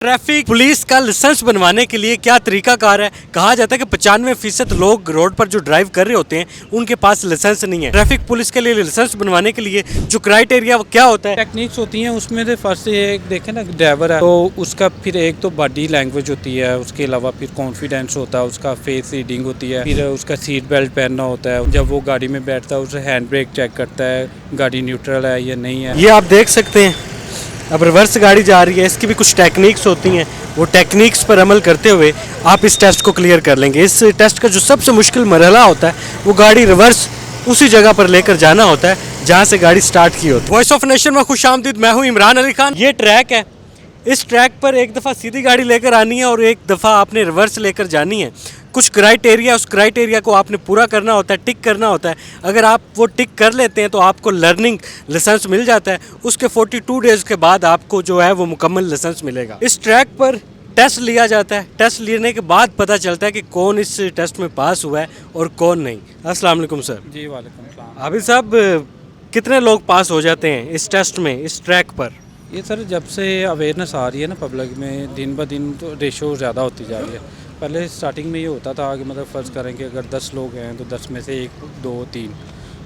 Traffic police का licence बनवाने के लिए क्या तरीकाकार है। कहा जाता है कि 95% लोग रोड पर जो ड्राइव कर रहे होते हैं उनके पास लाइसेंस नहीं है। ट्रैफिक पुलिस के लिए लाइसेंस बनवाने के लिए जो क्राइटेरिया वो क्या होता है? टेक्निक्स होती हैं उसमें से फर्स्ट एक देखें ना ड्राइवर है तो उसका फिर एक तो बॉडी लैंग्वेज होती है, उसके अलावा फिर कॉन्फिडेंस होता है, उसका फेस रीडिंग होती है, फिर उसका सीट बेल्ट पहनना होता है, जब वो गाड़ी में बैठता है उसे हैंड ब्रेक चेक करता है गाड़ी न्यूट्रल है या नहीं है। ये आप देख सकते हैं अब रिवर्स गाड़ी जा रही है, इसकी भी कुछ टेक्निक्स होती हैं। वो टेक्निक्स पर अमल करते हुए आप इस टेस्ट को क्लियर कर लेंगे। इस टेस्ट का जो सबसे मुश्किल मरहला होता है वो गाड़ी रिवर्स उसी जगह पर लेकर जाना होता है जहां से गाड़ी स्टार्ट की होती है। वॉइस ऑफ नेशन में खुश आमदीद, मैं हूं इमरान अली खान। ये ट्रैक है, इस ट्रैक पर एक दफ़ा सीधी गाड़ी लेकर आनी है और एक दफ़ा आपने रिवर्स लेकर जानी है। कुछ क्राइटेरिया, उस क्राइटेरिया को आपने पूरा करना होता है, टिक करना होता है। अगर आप वो टिक कर लेते हैं तो आपको लर्निंग लाइसेंस मिल जाता है। उसके 42 डेज़ के बाद आपको जो है वो मुकम्मल लाइसेंस मिलेगा। इस ट्रैक पर टेस्ट लिया जाता है। टेस्ट लेने के बाद पता चलता है कि कौन इस टेस्ट में पास हुआ है और कौन नहीं। अस्सलाम वालेकुम सर। जी वालेकुम सलाम। आबिद साहब, कितने लोग पास हो जाते हैं इस टेस्ट में, इस ट्रैक पर? ये सर जब से अवेयरनेस आ रही है ना पब्लिक में, दिन ब दिन तो रेशो ज़्यादा होती जा रही है। पहले स्टार्टिंग में ये होता था कि मतलब फ़र्ज़ करें कि अगर 10 लोग हैं तो 10 में से 1, 2, 3,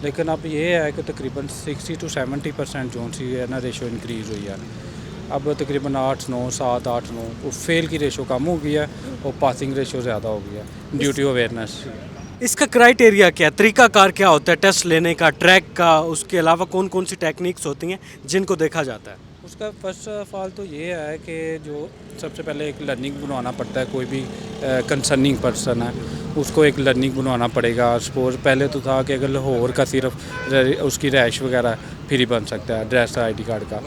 लेकिन अब ये है कि तकरीबन 60 to 70% जो सी है ना रेशो इंक्रीज़ हुई है। अब तकरीबन 8, 9, 7, 8, 9 वो फेल की रेशो कम हो गई है और पासिंग रेशो ज़्यादा हो गई है ड्यू टू अवेयरनेस। इसका क्राइटेरिया क्या, तरीकाकार क्या होता है टेस्ट लेने का, ट्रैक का? उसके अलावा कौन कौन सी टेक्निक्स होती हैं जिनको देखा जाता है? उसका फर्स्ट ऑफ ऑल तो ये है कि जो सबसे पहले एक लर्निंग बनवाना पड़ता है। कोई भी कंसर्निंग पर्सन है उसको एक लर्निंग बनवाना पड़ेगा। सपोज पहले तो था कि अगर लाहौर का सिर्फ उसकी रैश वगैरह फ्री बन सकता है ड्रेस ID कार्ड का,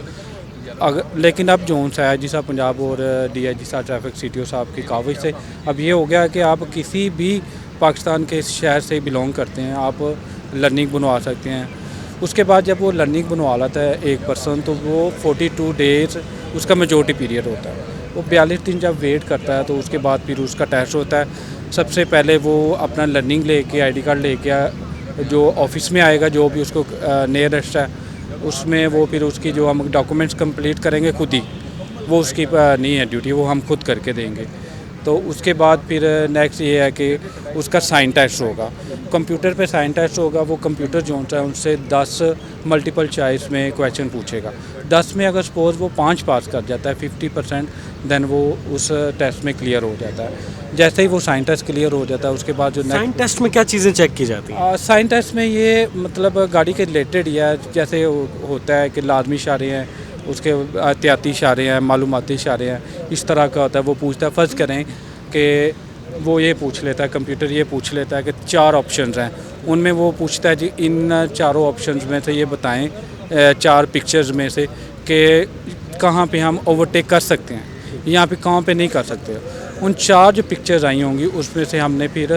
अगर लेकिन अब जोन सा है जिस पंजाब और DIG साहब ट्रैफिक CTO साहब की काविश से अब ये हो गया कि आप किसी भी पाकिस्तान के शहर से बिलोंग करते हैं, आप लर्निंग बनवा सकते हैं। उसके बाद जब वो लर्निंग बनवा लाता है एक पर्सन तो वो 42 डेज़ उसका मेजॉरिटी पीरियड होता है। वो 42 दिन जब वेट करता है तो उसके बाद फिर उसका टेस्ट होता है। सबसे पहले वो अपना लर्निंग लेके ID कार्ड लेके जो ऑफिस में आएगा, जो भी उसको नियरेस्ट है, उसमें वो फिर उसकी जो हम डॉक्यूमेंट्स कंप्लीट करेंगे खुद ही, वो उसकी नहीं है ड्यूटी, वो हम खुद करके देंगे। तो उसके बाद फिर नेक्स्ट ये है कि उसका साइन टेस्ट होगा, कंप्यूटर पे साइन टेस्ट होगा। वो कंप्यूटर जो है उनसे 10 मल्टीपल चॉइस में क्वेश्चन पूछेगा। 10 में अगर सपोज वो 5 पास कर जाता है 50%, देन वो उस टेस्ट में क्लियर हो जाता है। जैसे ही वो साइन टेस्ट क्लियर हो जाता है उसके बाद जो साइन टेस्ट में क्या चीज़ें चेक की जाती हैं? साइन टेस्ट में ये मतलब गाड़ी के रिलेटेड ही है। जैसे होता है कि लाजमी इशारे हैं, उसके एहतियाती इशारे हैं, मालूमाती इशारे हैं, इस तरह का होता है। वो पूछता है, फ़र्ज़ करें कि वो ये पूछ लेता है, कंप्यूटर ये पूछ लेता है कि 4 ऑप्शंस हैं, उनमें वो पूछता है जी इन चारों ऑप्शंस में से ये बताएं 4 पिक्चर्स में से कि कहाँ पे हम ओवरटेक कर सकते हैं, यहाँ पे कहाँ पे नहीं कर सकते। उन 4 जो पिक्चर्स आई होंगी उसमें से हमने फिर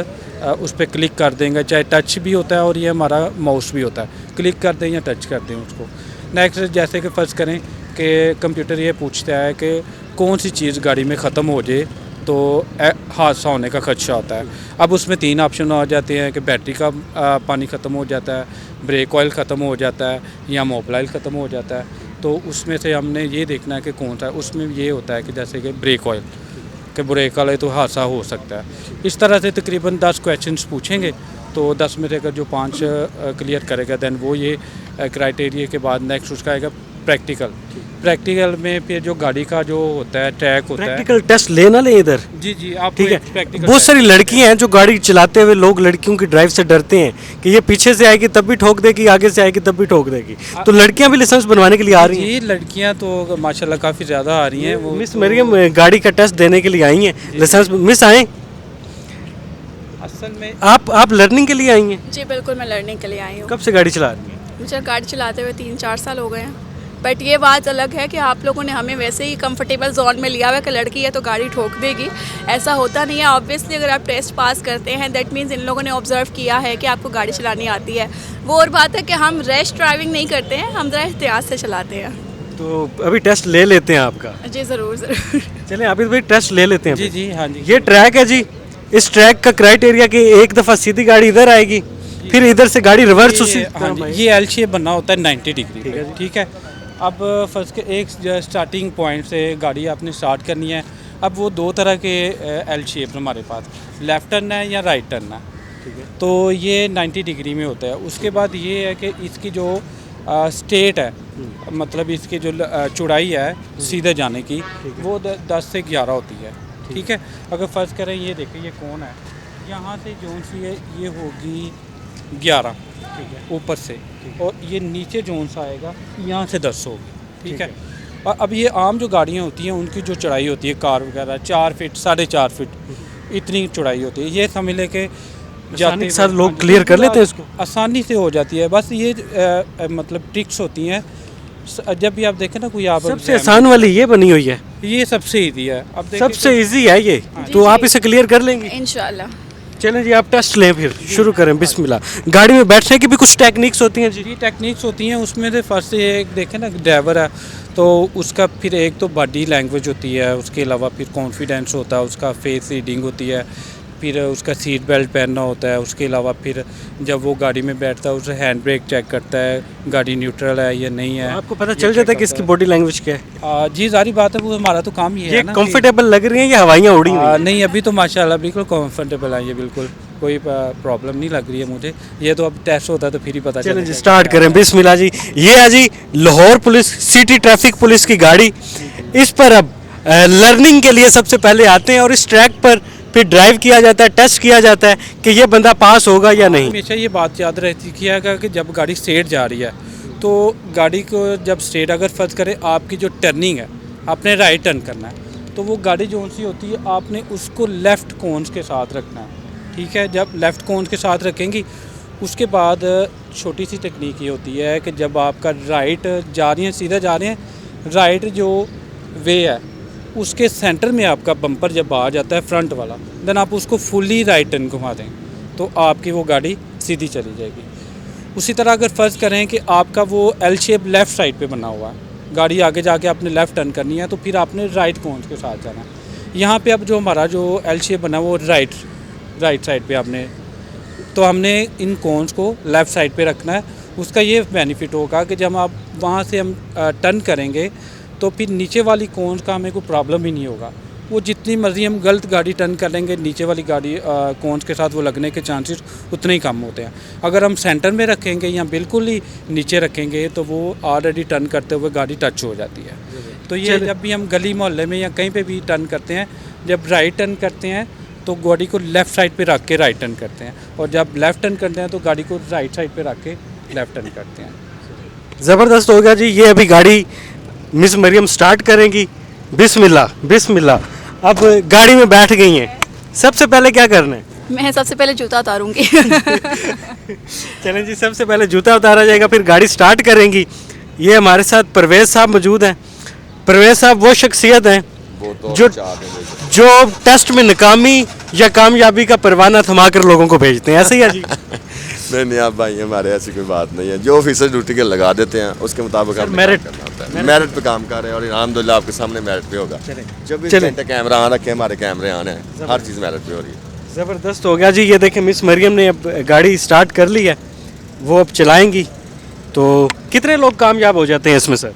उस पर क्लिक कर देंगे, चाहे टच भी होता है और ये हमारा माउस भी होता है, क्लिक कर दें या टच कर दें उसको। नेक्स्ट जैसे कि फ़र्ज़ करें कि कंप्यूटर ये पूछता है कि कौन सी चीज़ गाड़ी में ख़त्म हो जाए तो हादसा होने का खदशा होता है। अब उसमें 3 ऑप्शन आ जाते हैं कि बैटरी का पानी ख़त्म हो जाता है, ब्रेक ऑयल ख़त्म हो जाता है या मोबाइल ख़त्म हो जाता है। तो उसमें से हमने ये देखना है कि कौन सा है। उसमें ये होता है कि जैसे कि ब्रेक ऑयल, कि ब्रेक वाले तो हादसा हो सकता है। इस तरह से तकरीबन 10 क्वेश्चंस पूछेंगे तो 10 में से अगर जो 5 क्लियर करेगा देन वो ये क्राइटेरिया के बाद नेक्स्ट उसका आएगा प्रैक्टिकल में फिर जो गाड़ी का जो होता है ट्रैक होता है। प्रैक्टिकल टेस्ट लेना ले इधर। जी आप ठीक है। बहुत सारी लड़कियां हैं जो गाड़ी चलाते हुए लोग लड़कियों की ड्राइव से डरते हैं कि ये पीछे से आएगी तब भी ठोक देगी, आगे से आएगी तब भी ठोक देगी। तो लड़कियां भी लाइसेंस बनवाने के लिए आ रही हैं? जी लड़कियां तो माशाल्लाह काफ़ी ज़्यादा आ रही हैं। वो मिस मरियम गाड़ी का टेस्ट देने के लिए आई हैं, लाइसेंस मिस आए। असल में आप लर्निंग के लिए आई हैं? जी बिल्कुल, मैं लर्निंग के लिए आई हूँ। कब से गाड़ी चला रही हैं? मुझे गाड़ी चलाते हुए 3-4 साल हो गए हैं। बट ये बात अलग है कि आप लोगों ने हमें वैसे ही कंफर्टेबल जोन में लिया हुआ है कि लड़की है तो गाड़ी ठोक देगी। ऐसा होता नहीं है। ऑब्वियसली अगर आप टेस्ट पास करते हैं दैट मीन्स इन लोगों ने ऑब्जर्व किया है कि आपको गाड़ी चलानी आती है। वो और बात है कि हम रैश ड्राइविंग नहीं करते हैं, हम ज़रा एहतियात से चलाते हैं। तो अभी टेस्ट ले लेते हैं आपका। जी ज़रूर ज़रूर। चलें अभी भाई टेस्ट ले लेते हैं। जी हाँ जी। ये ट्रैक है जी, इस ट्रैक का क्राइटेरिया कि एक दफ़ा सीधी गाड़ी इधर आएगी फिर इधर से गाड़ी रिवर्स उसी हाँ जी, ये L शेप बनना होता है 90 डिग्री। ठीक है। अब फर्स्ट के एक स्टार्टिंग पॉइंट से गाड़ी आपने स्टार्ट करनी है। अब वो दो तरह के एल शेप हमारे पास, लेफ़्ट टर्न है या राइट टर्न है। ठीक है। तो ये 90 डिग्री में होता है। उसके बाद ये है कि इसकी जो स्टेट है, मतलब इसकी जो चौड़ाई है सीधे जाने की, वो 10 से 11 होती है। ठीक है। अगर फ़र्ज़ करें ये देखिए ये कौन है, यहाँ से जोन सी है ये होगी 11, ठीक है, ऊपर से, और ये नीचे जोन सा आएगा यहाँ से 10 होगी। ठीक है। और अब ये आम जो गाड़ियाँ होती हैं उनकी जो चौड़ाई होती है, कार वगैरह 4 फीट 4.5 फीट इतनी चौड़ाई होती है। ये समझ ले के जाते साथ लोग क्लियर कर लेते हैं इसको, आसानी से हो जाती है। बस ये मतलब ट्रिक्स होती हैं। जब भी आप देखें ना कोई आप सबसे आसान वाली ये बनी हुई है, ये सबसे ईजी है। अब देखिए सबसे इजी है ये, तो आप इसे क्लियर कर लेंगे इंशाल्लाह। चलें जी, आप टेस्ट लें, फिर शुरू करें। बिस्मिल्लाह। गाड़ी में बैठने की भी कुछ टेक्निक्स होती हैं जी? जी टेक्निक्स होती हैं। उसमें से फर्स्ट एक देखें ना, ड्राइवर है तो उसका फिर एक तो बॉडी लैंग्वेज होती है, उसके अलावा फिर कॉन्फिडेंस होता है, उसका फेस रीडिंग होती है, फिर उसका सीट बेल्ट पहनना होता है। उसके अलावा फिर जब वो गाड़ी में बैठता है उसे हैंड ब्रेक चेक करता है, गाड़ी न्यूट्रल है या नहीं है। आपको पता चल जाता है कि इसकी बॉडी लैंग्वेज क्या है? जी जारी बात है, वो हमारा तो काम ही है ये ना। कंफर्टेबल लग रही है या हवाइयाँ उड़ी हुई हैं? नहीं, अभी तो माशाल्लाह बिल्कुल कंफर्टेबल है ये, बिल्कुल कोई प्रॉब्लम नहीं लग रही है मुझे। ये तो अब टेस्ट होता है तो फिर ही पता चलें चलेगा। जी, स्टार्ट करें। बिस्मिल्लाह जी। ये है जी Lahore police city traffic police की गाड़ी। इस पर अब लर्निंग के लिए सबसे पहले आते हैं और इस ट्रैक पर फिर ड्राइव किया जाता है, टेस्ट किया जाता है कि ये बंदा पास होगा या नहीं। हमेशा ये बात याद रहती किया कि जब गाड़ी स्ट्रेट जा रही है तो गाड़ी को जब स्ट्रेट अगर फर्ज करे आपकी जो टर्निंग है आपने राइट टर्न करना है, तो वो गाड़ी जो सी होती है आपने उसको लेफ़्ट कोन्स के साथ रखना है। ठीक है। जब लेफ़्ट कोन्स के साथ रखेंगी उसके बाद छोटी सी टेक्निक ये होती है कि जब आपका राइट जा रही हैं, सीधा जा रहे हैं, राइट जो वे है उसके सेंटर में आपका बम्पर जब आ जाता है फ्रंट वाला, देन आप उसको फुली राइट टर्न घुमा दें तो आपकी वो गाड़ी सीधी चली जाएगी। उसी तरह अगर फ़र्ज़ करें कि आपका वो एल शेप लेफ़्ट साइड पे बना हुआ है, गाड़ी आगे जाके आपने लेफ़्ट टर्न करनी है तो फिर आपने राइट कोन्स के साथ जाना है। यहाँ पे अब जो हमारा जो एल शेप बना वो राइट साइड पे आपने, तो हमने इन कोन्स को लेफ़्ट साइड पे रखना है। उसका ये बेनिफिट होगा कि जब आप वहाँ से हम टर्न करेंगे तो फिर नीचे वाली कोन्स का हमें कोई प्रॉब्लम ही नहीं होगा। वो जितनी मर्ज़ी हम गलत गाड़ी टर्न कर लेंगे, नीचे वाली गाड़ी कोन्स के साथ वो लगने के चांसेस उतने ही कम होते हैं। अगर हम सेंटर में रखेंगे या बिल्कुल ही नीचे रखेंगे तो वो ऑलरेडी टर्न करते हुए गाड़ी टच हो जाती है। तो ये जब भी हम गली मोहल्ले में या कहीं पे भी टर्न करते हैं, जब राइट टर्न करते हैं तो गाड़ी को लेफ़्ट साइड पे रख के राइट टर्न करते हैं, और जब लेफ़्ट टर्न करते हैं तो गाड़ी को राइट साइड पे रख के लेफ़्ट टर्न करते हैं। ज़बरदस्त हो गया जी। ये अभी गाड़ी मिस मरियम स्टार्ट करेंगी। बिस्मिल्लाह बिस्मिल्लाह। अब गाड़ी में बैठ गई हैं, सबसे पहले क्या करना है? मैं सबसे पहले जूता उतारूंगी। चलें जी, सबसे पहले जूता उतारा जाएगा, फिर गाड़ी स्टार्ट करेंगी। ये हमारे साथ परवेज़ साहब मौजूद हैं। परवेज़ साहब वो शख्सियत हैं जो टेस्ट में नाकामी या कामयाबी का परवाना थमा कर लोगों को भेजते हैं, ऐसे ही है जी? नहीं आप भाई, हमारे ऐसी कोई बात नहीं है। जो ऑफिसर ड्यूटी के लगा देते हैं उसके मुताबिक हम मेरिट करना होता है। मेरिट पे काम कर रहे हैं और अल्हम्दुलिल्लाह आपके सामने मेरिट पे होगा। जब भी घंटे कैमरा ऑन रखे, हमारे कैमरे ऑन है, हर चीज़ मेरिट पे हो रही है। ज़बरदस्त हो गया जी। ये देखें मिस मरियम ने अब गाड़ी स्टार्ट कर ली है, वो अब चलाएंगी। तो कितने लोग कामयाब हो जाते हैं इसमें सर?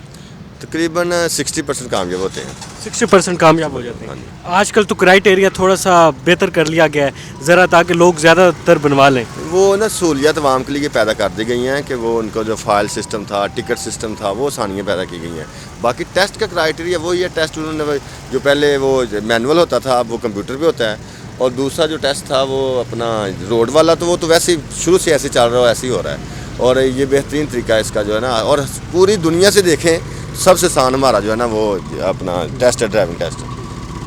तकरीबन 60% कामयाब होते हैं। 60% कामयाब हो जाते हैं। आजकल तो क्राइटेरिया थोड़ा सा बेहतर कर लिया गया है ज़रा, ताकि लोग ज़्यादातर बनवा लें। वो ना सहूलियत आवाम के लिए पैदा कर दी गई हैं कि वो उनको जो फाइल सिस्टम था, टिकट सिस्टम था, वो आसानियाँ पैदा की गई हैं। बाकी टेस्ट का क्राइटेरिया वही है। टेस्ट उन्होंने जो पहले वो मैनुअल होता था, अब वो कंप्यूटर पे होता है। और दूसरा जो टेस्ट था वो अपना रोड वाला, तो वो तो वैसे ही शुरू से ऐसे चल रहा है, ऐसे ही हो रहा है। और ये बेहतरीन तरीका है इसका जो है ना। और पूरी दुनिया से देखें सबसे आसान हमारा जो है ना वो अपना टेस्ट है, ड्राइविंग टेस्ट।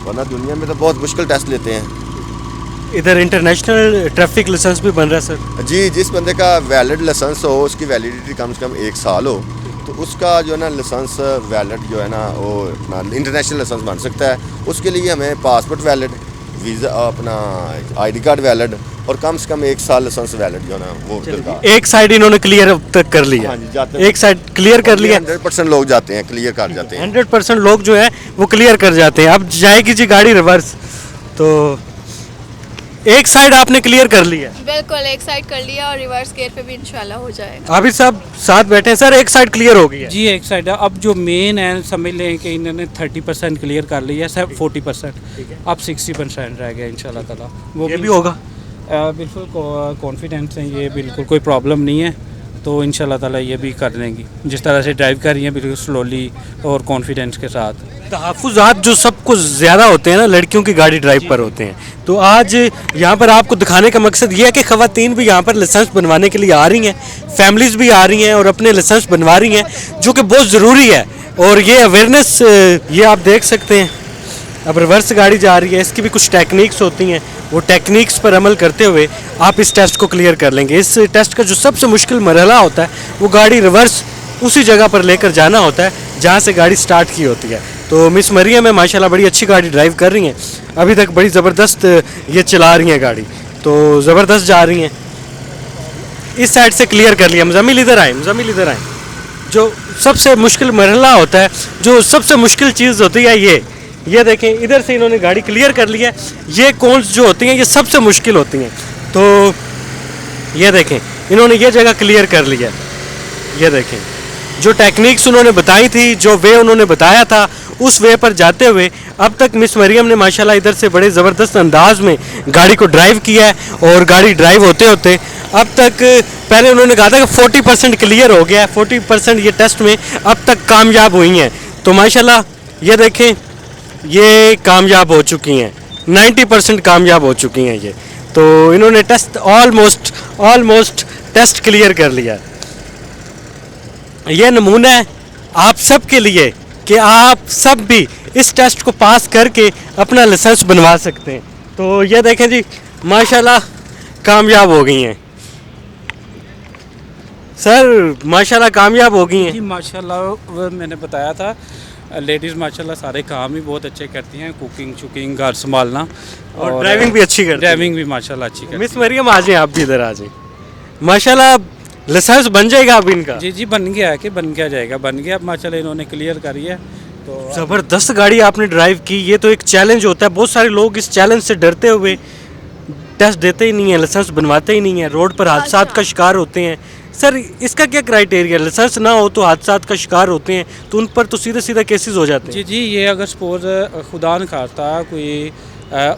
वरना दुनिया में तो बहुत मुश्किल टेस्ट लेते हैं। इधर इंटरनेशनल ट्रैफिक लाइसेंस भी बन रहा है सर? जी, जिस बंदे का वैलिड लाइसेंस हो, उसकी वैलिडिटी कम से कम 1 साल हो, तो उसका जो है ना लाइसेंस वैलिड जो है ना वो अपना इंटरनेशनल लाइसेंस बन सकता है। उसके लिए हमें पासपोर्ट वैलिड, वीज़ा अपना ID कार्ड वैलिड और कम से कम 1 साल लाइसेंस वैलिड जो है ना वो दरकार। एक साइड इन्होंने क्लियर अब तक कर लिया। हाँ जी, जाते हैं। एक साइड क्लियर कर लिया। 100% लोग जाते हैं, क्लियर कर जाते हैं। 100% लोग जो है वो क्लियर कर जाते हैं। अब जाएगी जी गाड़ी रिवर्स, तो एक साइड आपने क्लियर कर लिया है, बिल्कुल एक साइड कर लिया और रिवर्स गियर पे भी इंशाल्लाह हो जाएगा। अभी सब साथ बैठे हैं सर, एक साइड क्लियर हो गई है। जी एक साइड है। अब जो मेन है समझ लें कि इन्होंने 30% क्लियर कर लिया है, 40%, अब 60% रह गया इंशाल्लाह ताला। वो ये भी होगा। बिल्कुल कॉन्फिडेंस है, ये बिल्कुल कोई प्रॉब्लम नहीं है, तो इंशाल्लाह ताला ये भी कर लेंगी। जिस तरह से ड्राइव कर रही हैं बिल्कुल स्लोली और कॉन्फिडेंस के साथ। तहफ़्फ़ुज़ात जो सब कुछ ज़्यादा होते हैं ना लड़कियों की गाड़ी ड्राइव पर होते हैं, तो आज यहाँ पर आपको दिखाने का मकसद ये है कि ख़वातीन भी यहाँ पर लाइसेंस बनवाने के लिए आ रही हैं, फैमिलीज़ भी आ रही हैं और अपने लाइसेंस बनवा रही हैं, जो कि बहुत ज़रूरी है। और ये अवेयरनेस ये आप देख सकते हैं, अब रिवर्स गाड़ी जा रही है, इसकी भी कुछ टेक्निक्स होती हैं, वो टेक्निक्स पर अमल करते हुए आप इस टेस्ट को क्लियर कर लेंगे। इस टेस्ट का जो सबसे मुश्किल मरहला होता है वो गाड़ी रिवर्स उसी जगह पर लेकर जाना होता है जहाँ से गाड़ी स्टार्ट की होती है। तो मिस मरियम है माशाल्लाह बड़ी अच्छी गाड़ी ड्राइव कर रही हैं, अभी तक बड़ी ज़बरदस्त ये चला रही हैं गाड़ी, तो ज़बरदस्त जा रही हैं। इस साइड से क्लियर कर लिया। मुज़म्मिल इधर आए, मुज़म्मिल इधर आए। जो सबसे मुश्किल मरहला होता है, जो सबसे मुश्किल चीज़ होती है ये देखें, इधर से इन्होंने गाड़ी क्लियर कर ली है। ये कॉन्स जो होती हैं ये सबसे मुश्किल होती हैं, तो ये देखें इन्होंने ये जगह क्लियर कर लिया है। ये देखें जो टेक्निक्स उन्होंने बताई थी, जो वे उन्होंने बताया था, उस वे पर जाते हुए अब तक मिस मरियम ने माशाल्लाह इधर से बड़े ज़बरदस्त अंदाज में गाड़ी को ड्राइव किया है। और गाड़ी ड्राइव होते होते अब तक, पहले उन्होंने कहा था कि 40% क्लियर हो गया है, 40% ये टेस्ट में अब तक कामयाब हुई हैं। तो माशाल्लाह ये देखें ये कामयाब हो चुकी हैं, 90% कामयाब हो चुकी हैं ये। तो इन्होंने टेस्ट ऑलमोस्ट टेस्ट क्लियर कर लिया। ये नमूना है आप सब के लिए कि आप सब भी इस टेस्ट को पास करके अपना लाइसेंस बनवा सकते हैं। तो ये देखें जी माशाल्लाह कामयाब हो गई हैं सर, माशाल्लाह कामयाब हो गई हैं जी माशाल्लाह। वो मैंने बताया था लेडीज़ माशाल्लाह सारे काम ही बहुत अच्छे करती हैं, कुकिंग शुकिंग, घर संभालना और ड्राइविंग भी अच्छी करती हैं। ड्राइविंग भी माशाल्लाह अच्छी करती मिस मरियम आ जाएं, आप भी इधर आ जाएं। माशाल्लाह लाइसेंस बन जाएगा अब इनका। हैं। जी जी बन गया है कि बन क्या जाएगा, बन गया अब माशाल्लाह इन्होंने क्लियर करी है। तो ज़बरदस्त गाड़ी आपने ड्राइव की, ये तो एक चैलेंज होता है। बहुत सारे लोग इस चैलेंज से डरते हुए टेस्ट देते ही नहीं है, लाइसेंस बनवाते ही नहीं है, रोड पर हादसात का शिकार होते हैं। सर इसका क्या क्राइटेरिया, लाइसेंस ना हो तो हादसात का शिकार होते हैं, तो उन पर तो सीधे सीधा केसेस हो जाते हैं। जी जी ये अगर सपोज खुदा न खास्ता कोई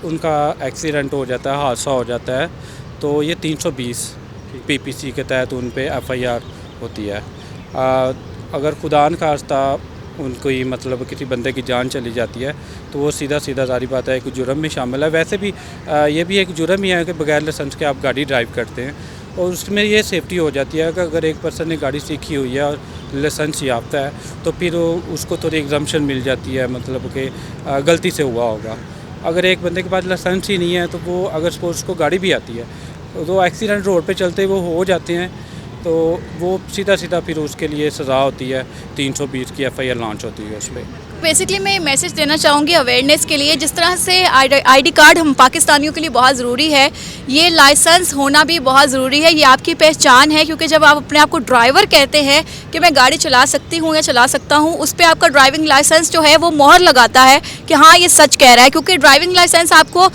उनका एक्सीडेंट हो जाता है, हादसा हो जाता है, तो ये 320 पीपीसी के तहत उन पे एफआईआर होती है। अगर खुदा न खास्ता उनको ही मतलब किसी बंदे की जान चली जाती है तो वो सीधा सारी बात है एक जुर्म में शामिल है। वैसे भी ये भी एक जुर्म ही है कि बगैर लाइसेंस के आप गाड़ी ड्राइव करते हैं, और उसमें ये सेफ्टी हो जाती है कि अगर एक पर्सन ने गाड़ी सीखी हुई है और लाइसेंस याफ्ता है तो फिर उसको थोड़ी एग्जम्पशन मिल जाती है, मतलब कि गलती से हुआ होगा। अगर एक बंदे के पास लाइसेंस ही नहीं है तो वो अगर सपोज उसको गाड़ी भी आती है तो एक्सीडेंट रोड पे चलते वो हो जाते हैं, तो वो सीधा फिर उसके लिए सज़ा होती है, 320 की एफआईआर लॉन्च होती है उस पर। बेसिकली मैं मैसेज देना चाहूँगी अवेयरनेस के लिए। जिस तरह से आईडी कार्ड हम पाकिस्तानियों के लिए बहुत ज़रूरी है, ये लाइसेंस होना भी बहुत ज़रूरी है। ये आपकी पहचान है, क्योंकि जब आप अपने आप को ड्राइवर कहते हैं कि मैं गाड़ी चला सकती हूँ या चला सकता हूँ, उस पर आपका ड्राइविंग लाइसेंस जो है वो मोहर लगाता है कि हाँ ये सच कह रहा है। क्योंकि ड्राइविंग लाइसेंस आपको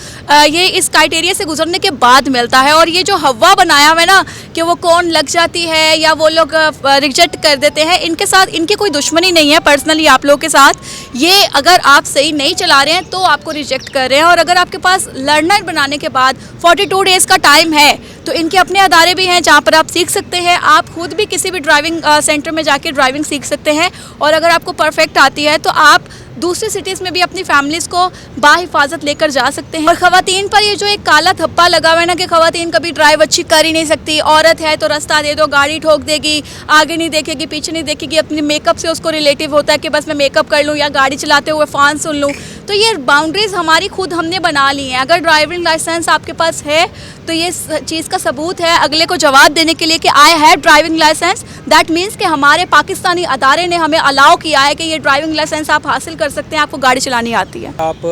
ये इस क्राइटेरिया से गुजरने के बाद मिलता है। और ये जो हवा बनाया हुआ है ना कि वो कौन लग जाती है या वो लोग रिजेक्ट कर देते हैं, इनके साथ इनकी कोई दुश्मनी नहीं है पर्सनली आप लोगों के साथ। ये अगर आप सही नहीं चला रहे हैं तो आपको रिजेक्ट कर रहे हैं। और अगर आपके पास लर्नर बनाने के बाद 42 डेज़ का टाइम है तो इनके अपने अदारे भी हैं जहाँ पर आप सीख सकते हैं। आप खुद भी किसी भी ड्राइविंग सेंटर में जाके ड्राइविंग सीख सकते हैं। और अगर आपको परफेक्ट आती है तो आप दूसरी सिटीज़ में भी अपनी फैमिलीज़ को बाहिफाजत लेकर जा सकते हैं। और ख़वातीन पर ये जो एक काला थप्पा लगा हुआ है ना कि ख़वातीन कभी ड्राइव अच्छी कर ही नहीं सकती, औरत है तो रास्ता दे दो, गाड़ी ठोक देगी, आगे नहीं देखेगी, पीछे नहीं देखेगी, अपने मेकअप से उसको रिलेटिव होता है कि बस मैं मेकअप कर लूँ या गाड़ी चलाते हुए फ़ोन सुन लूँ। तो ये बाउंड्रीज़ हमारी खुद हमने बना ली हैं। अगर ड्राइविंग लाइसेंस आपके पास है तो ये चीज़ का सबूत है अगले को जवाब देने के लिए कि I have driving licence. That means कि हमारे पाकिस्तानी अदारे ने हमें अलाउ किया है कि ये ड्राइविंग लाइसेंस आप हासिल कर सकते हैं, आपको गाड़ी चलानी आती है। आप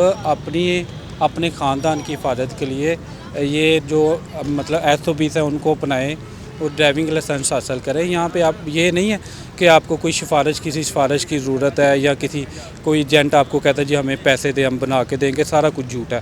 अपने ख़ानदान की हिफाजत के लिए ये जो मतलब SOPs है उनको अपनाएं और ड्राइविंग लाइसेंस हासिल करें। यहाँ पे आप ये नहीं है कि आपको कोई किसी सिफारिश की ज़रूरत है या कोई एजेंट आपको कहता है जी हमें पैसे दे हम बना के देंगे, सारा कुछ झूठ है।